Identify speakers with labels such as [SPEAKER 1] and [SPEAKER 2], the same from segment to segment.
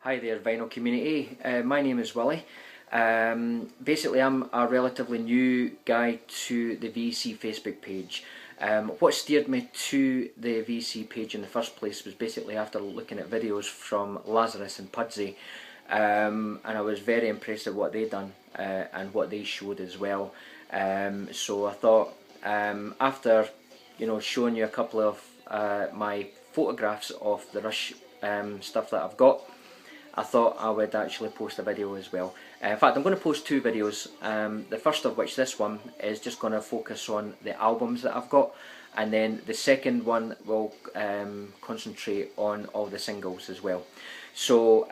[SPEAKER 1] Hi there, vinyl community. My name is Willie. Basically, I'm a relatively new guy to the VC Facebook page. What steered me to the VC page in the first place was basically after looking at videos from Lazarus and Pudsey, and I was very impressed at what they done and what they showed as well. So I thought, after showing you a couple of my photographs of the Rush stuff that I've got, I thought I would actually post a video as well. In fact, I'm going to post two videos. The first of which, this one, is just going to focus on the albums that I've got, and then the second one will concentrate on all the singles as well. So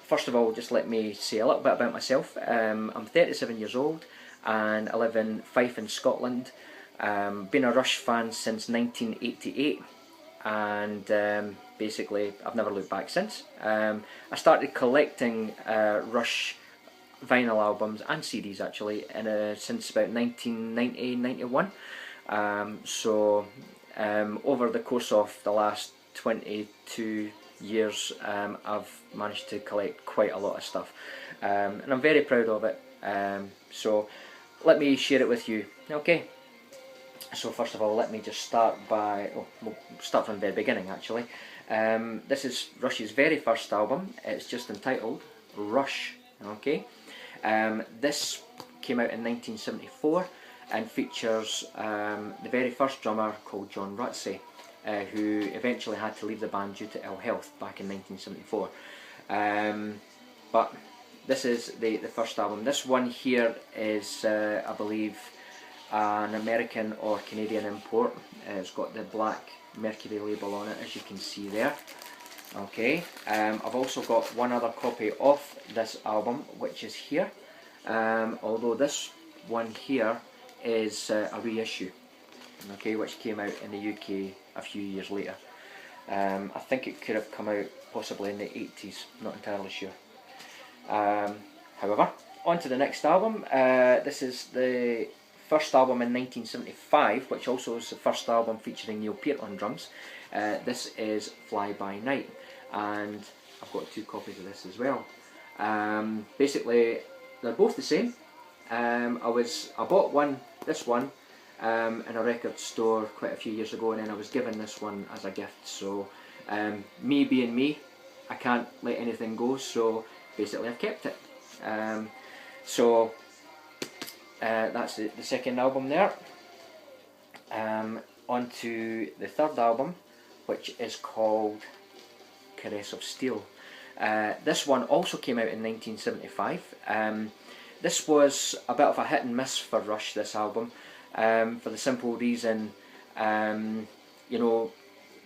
[SPEAKER 1] first of all, just let me say a little bit about myself. I'm 37 years old and I live in Fife in Scotland. Been a Rush fan since 1988, and basically I've never looked back since. I started collecting Rush vinyl albums and CDs actually since about 1990-91. Over the course of the last 22 years, I've managed to collect quite a lot of stuff, and I'm very proud of it. So let me share it with you. Okay. So first of all, let me just start by, we'll start from the very beginning actually. This is Rush's very first album. It's just entitled Rush. Okay. This came out in 1974 and features the very first drummer called John Rutsey, who eventually had to leave the band due to ill health back in 1974. But this is the first album. This one here is, I believe, an American or Canadian import. It's got the black Mercury label on it, as you can see there. Okay, I've also got one other copy of this album, which is here, although this one here is a reissue, okay, which came out in the UK a few years later. I think it could have come out possibly in the 80s, not entirely sure. However, on to the next album. This is the first album in 1975, which also is the first album featuring Neil Peart on drums. This is Fly By Night, and I've got two copies of this as well. Basically, they're both the same. I bought this one, in a record store quite a few years ago, and then I was given this one as a gift. So, me being me, I can't let anything go. So basically, I've kept it. That's the second album there. On to the third album, which is called Caress of Steel. This one also came out in 1975. This was a bit of a hit and miss for Rush, this album, for the simple reason,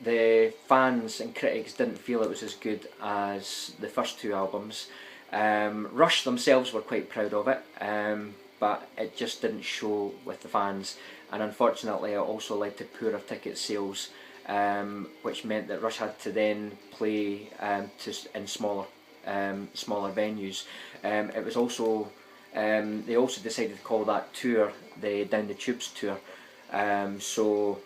[SPEAKER 1] the fans and critics didn't feel it was as good as the first two albums. Rush themselves were quite proud of it, but it just didn't show with the fans, and unfortunately it also led to poorer ticket sales, which meant that Rush had to then play in smaller venues. It was also they also decided to call that tour the Down the Tubes tour. So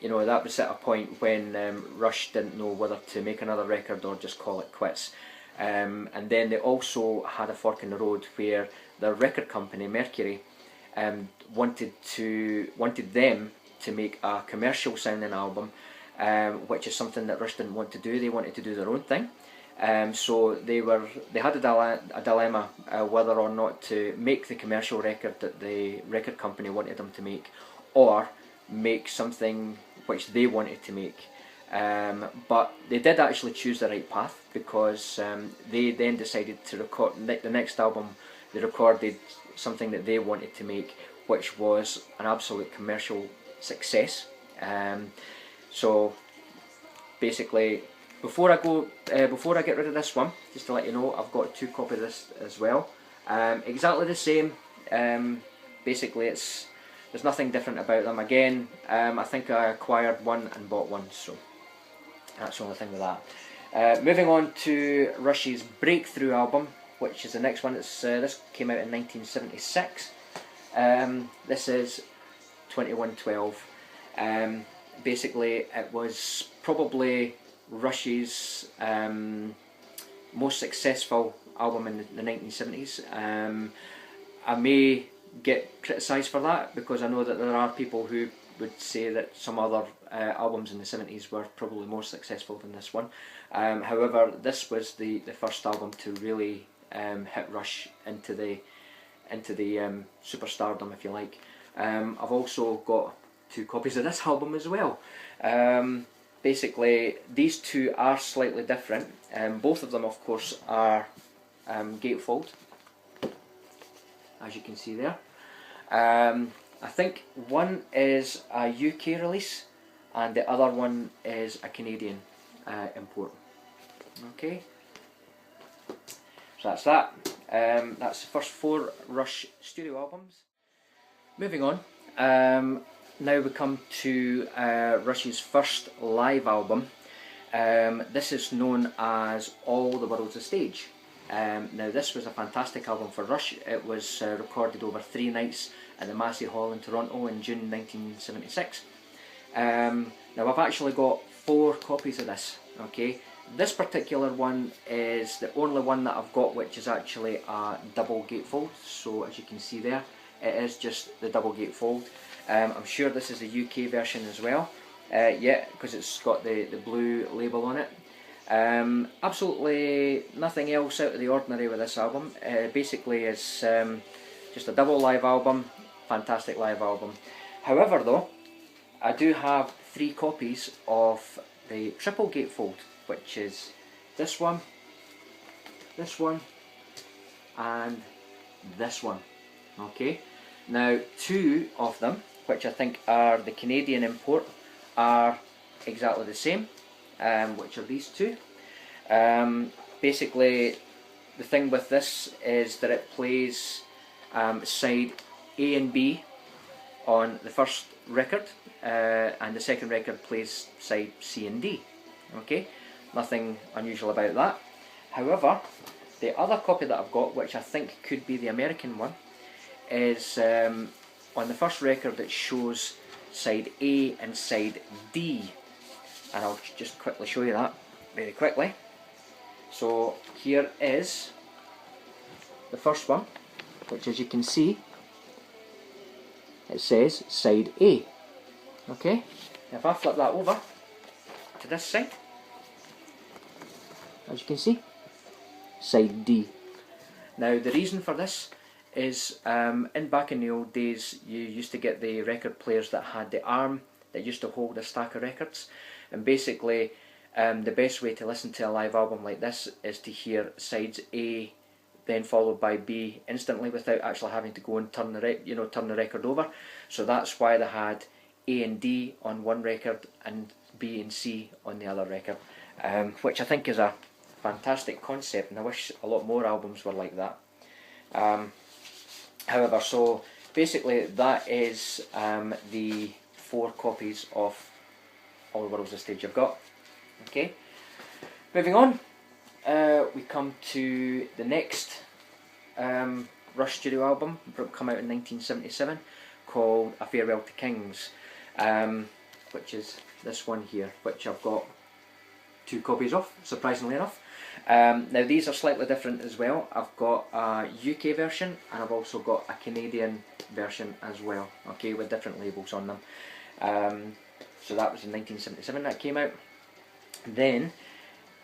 [SPEAKER 1] that was at a point when Rush didn't know whether to make another record or just call it quits. And then they also had a fork in the road where the record company Mercury wanted them to make a commercial sounding album, which is something that Rush didn't want to do. They wanted to do their own thing. So they had a dilemma whether or not to make the commercial record that the record company wanted them to make, or make something which they wanted to make. But they did actually choose the right path, because they then decided to record the next album. They recorded something that they wanted to make, which was an absolute commercial success. So basically, before I get rid of this one, just to let you know, I've got two copies of this as well. Exactly the same. Basically, there's nothing different about them. Again, I think I acquired one and bought one, so that's the only thing with that. Moving on to Rush's breakthrough album, which is the next one. This came out in 1976. This is 2112. Basically, it was probably Rush's most successful album in the 1970s. I may get criticised for that, because I know that there are people who would say that some other albums in the 70s were probably more successful than this one. However, this was the first album to really hit Rush into the superstardom, if you like. I've also got 2 copies of this album as well. Basically, these two are slightly different. Both of them, of course, are gatefold, as you can see there. I think one is a UK release and the other one is a Canadian import. Okay, so that's that. That's the first 4 Rush studio albums. Moving on, now we come to Rush's first live album. This is known as All the World's a Stage. Now this was a fantastic album for Rush. It was recorded over 3 nights at the Massey Hall in Toronto in June 1976. Now I've actually got 4 copies of this. Okay, this particular one is the only one that I've got which is actually a double gatefold. So as you can see there, it is just the double gatefold. I'm sure this is the UK version as well. Yeah, because it's got the blue label on it. Absolutely nothing else out of the ordinary with this album. Basically it's just a double live album, fantastic live album. However though, I do have 3 copies of the triple gatefold, which is this one, and this one. Okay, now 2 of them, which I think are the Canadian import, are exactly the same, which are these 2. Basically, the thing with this is that it plays side A and B on the first record, and the second record plays side C and D. Okay, nothing unusual about that. However, the other copy that I've got, which I think could be the American one, is on the first record it shows side A and side D, and I'll just quickly show you that very quickly. So here is the first one, which as you can see it says side A. Okay, if I flip that over to this side, as you can see, side D. Now the reason for this is back in the old days you used to get the record players that had the arm that used to hold a stack of records, and basically the best way to listen to a live album like this is to hear sides A then followed by B instantly without actually having to go and turn the record over. So that's why they had A and D on one record and B and C on the other record, which I think is a fantastic concept, and I wish a lot more albums were like that. However, so basically that is the 4 copies of All the World's a Stage I've got. Okay, moving on, we come to the next Rush studio album, come out in 1977, called A Farewell to Kings, which is this one here, which I've got 2 copies of, surprisingly enough. Now these are slightly different as well. I've got a UK version and I've also got a Canadian version as well, okay, with different labels on them. So that was in 1977 that came out. Then,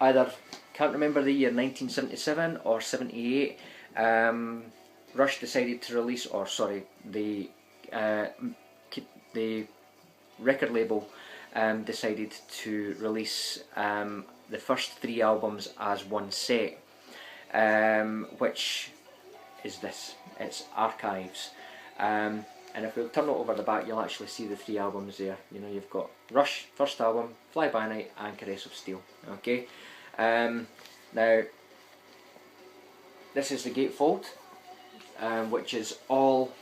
[SPEAKER 1] either, can't remember the year, 1977 or 78, Rush decided to release, or sorry, the record label decided to release the first 3 albums as one set, which is this. It's Archives. And if we turn it over the back, you'll actually see the 3 albums there. You know, you've got Rush, first album, Fly By Night, and Caress of Steel. Okay. Now, this is the gatefold, which is all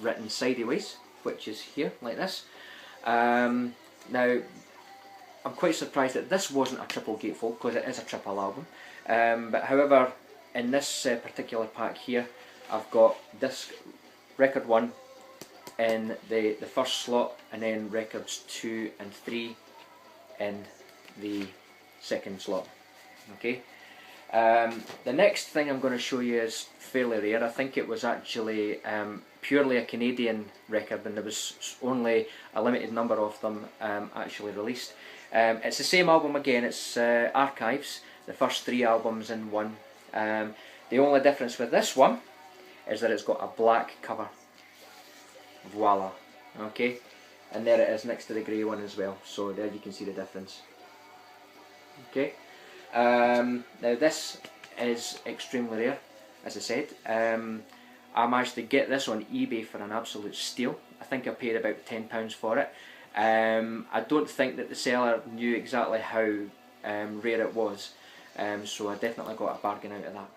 [SPEAKER 1] written sideways, which is here like this. Now, I'm quite surprised that this wasn't a triple gatefold, because it is a triple album. But however, in this particular pack here, I've got disc record 1 in the first slot, and then records 2 and 3 in the second slot. Okay. The next thing I'm going to show you is fairly rare. I think it was actually purely a Canadian record, and there was only a limited number of them actually released. It's the same album again, it's Archives, the first 3 albums in one. The only difference with this one is that it's got a black cover. Voila. Okay, and there it is next to the grey one as well, so there you can see the difference. Okay, now this is extremely rare, as I said. I managed to get this on eBay for an absolute steal. I think I paid about £10 for it. I don't think that the seller knew exactly how rare it was, so I definitely got a bargain out of that.